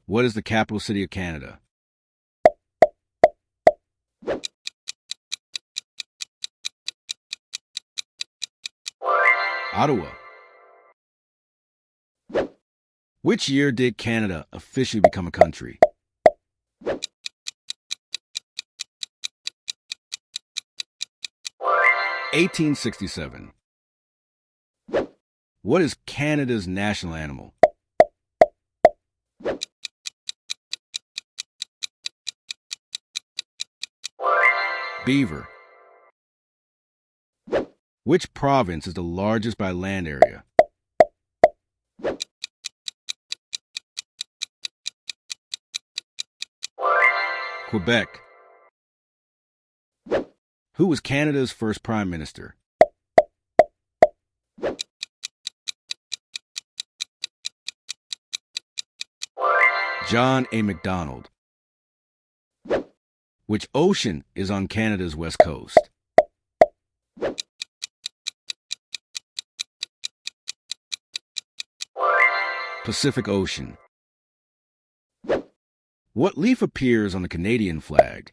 What is the capital city of Canada? Ottawa. Which year did Canada officially become a country? (1867). What is Canada's national animal? Beaver. Which province is the largest by land area? Quebec. Who was Canada's first prime minister? John A. Macdonald. Which ocean is on Canada's west coast? Pacific Ocean. What leaf appears on the Canadian flag?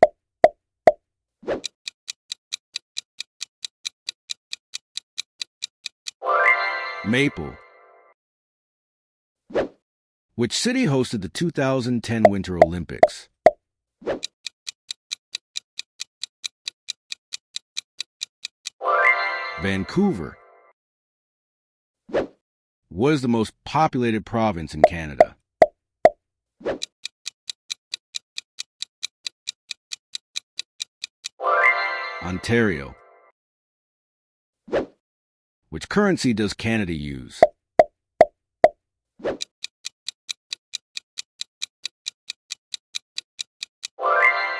Maple. Which city hosted the 2010 Winter Olympics? Vancouver. What is the most populated province in Canada? Ontario. Which currency does Canada use?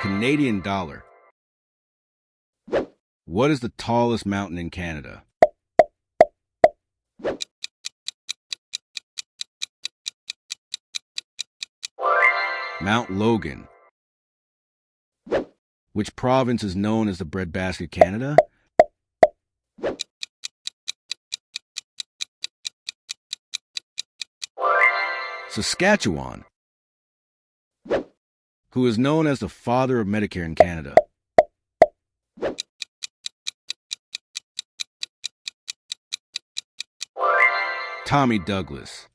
Canadian dollar. What is the tallest mountain in Canada? Mount Logan. Which province is known as the Breadbasket Canada? Saskatchewan. Who is known as the father of Medicare in Canada? Tommy Douglas.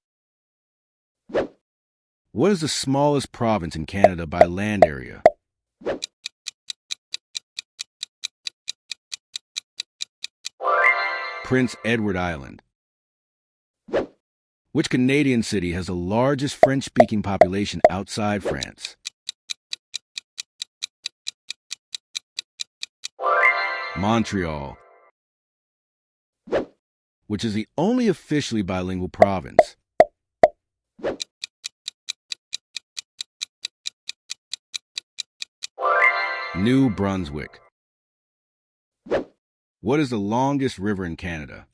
What is the smallest province in Canada by land area? Prince Edward Island. Which Canadian city has the largest French-speaking population outside France? Montreal. Which is the only officially bilingual province? New Brunswick. What is the longest river in Canada?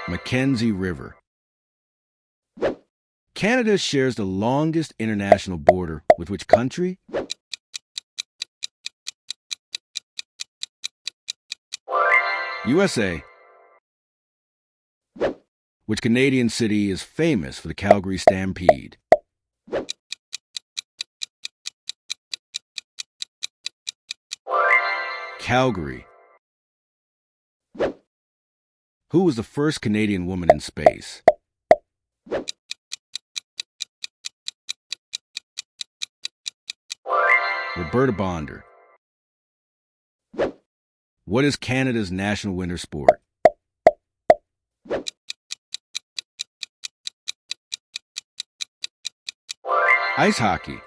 Mackenzie River. Canada shares the longest international border with which country? USA. Which Canadian city is famous for the Calgary Stampede? Calgary. Who was the first Canadian woman in space? Roberta Bonder. What is Canada's national winter sport? Ice hockey.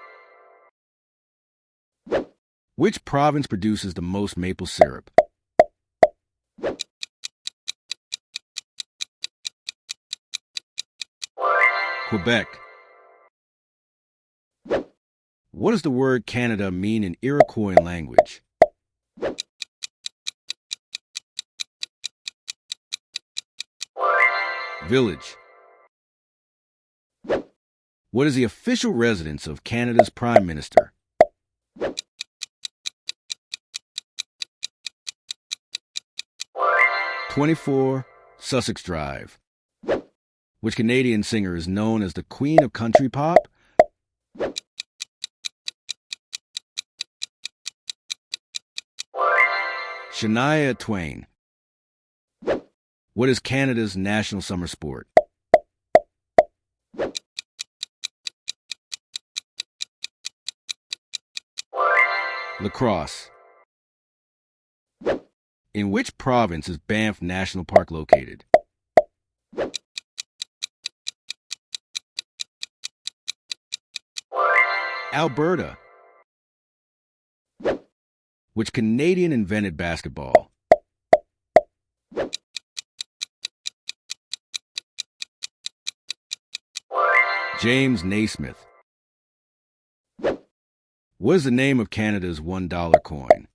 Which province produces the most maple syrup? Quebec. What does the word Canada mean in Iroquois language? Village. What is the official residence of Canada's Prime Minister? 24. Sussex Drive. Which Canadian singer is known as the Queen of Country Pop? Shania Twain. What is Canada's national summer sport? Lacrosse. In which province is Banff National Park located? Alberta. Which Canadian invented basketball? James Naismith. What is the name of Canada's $1 coin?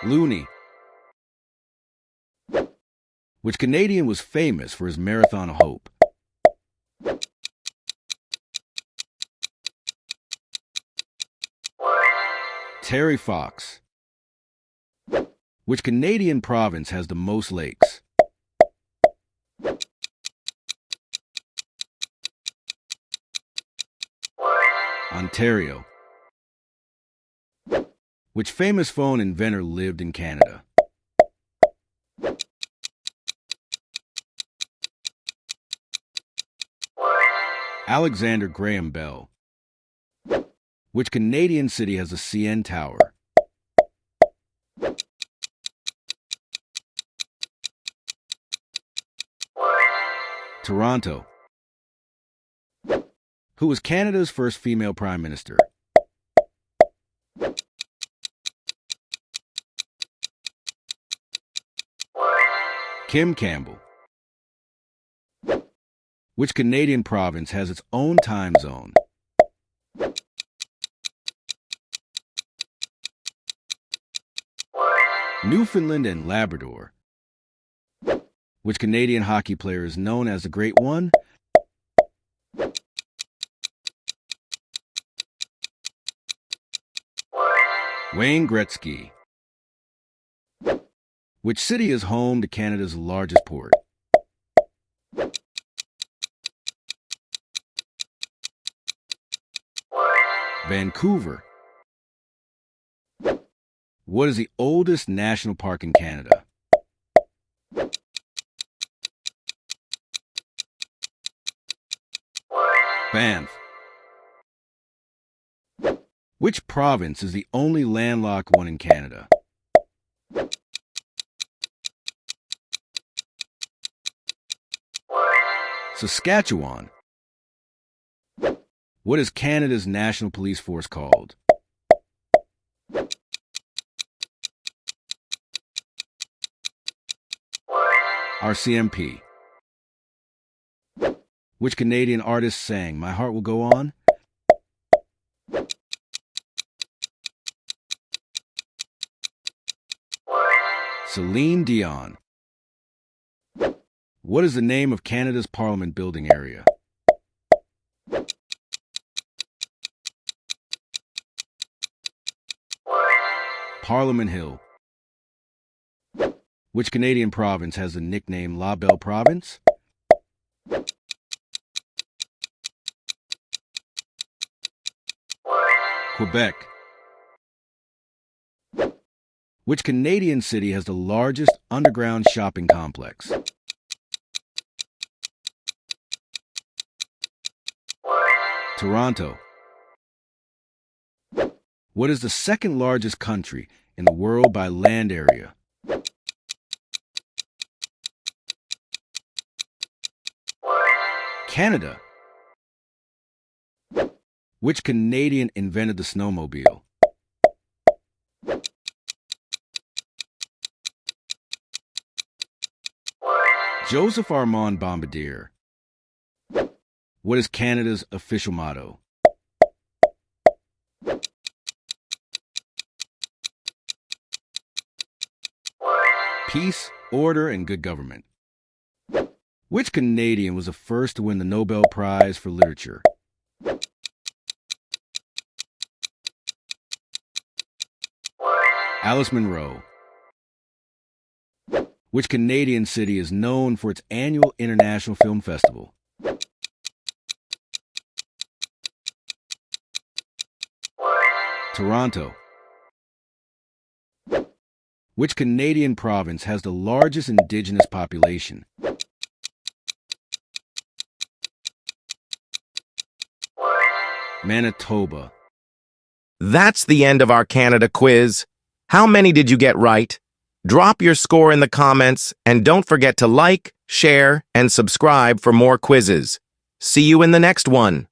Loonie. Which Canadian was famous for his Marathon of Hope? Terry Fox. Which Canadian province has the most lakes? Ontario. Which famous phone inventor lived in Canada? Alexander Graham Bell. Which Canadian city has a CN Tower? Toronto. Who was Canada's first female prime minister? Kim Campbell. Which Canadian province has its own time zone? Newfoundland and Labrador. Which Canadian hockey player is known as the Great One? Wayne Gretzky. Which city is home to Canada's largest port? Vancouver. What is the oldest national park in Canada? Banff. Which province is the only landlocked one in Canada? Saskatchewan. What is Canada's national police force called? RCMP. Which Canadian artist sang My Heart Will Go On? Celine Dion. What is the name of Canada's Parliament building area? Parliament Hill. Which Canadian province has the nickname La Belle Province? Quebec. Which Canadian city has the largest underground shopping complex? Toronto. What is the second largest country in the world by land area? Canada. Which Canadian invented the snowmobile? Joseph Armand Bombardier. What is Canada's official motto? Peace, order, and good government. Which Canadian was the first to win the Nobel Prize for Literature? Alice Munro. Which Canadian city is known for its annual International Film Festival? Toronto. Which Canadian province has the largest indigenous population? Manitoba. That's the end of our Canada quiz. How many did you get right? Drop your score in the comments and don't forget to like, share, and subscribe for more quizzes. See you in the next one.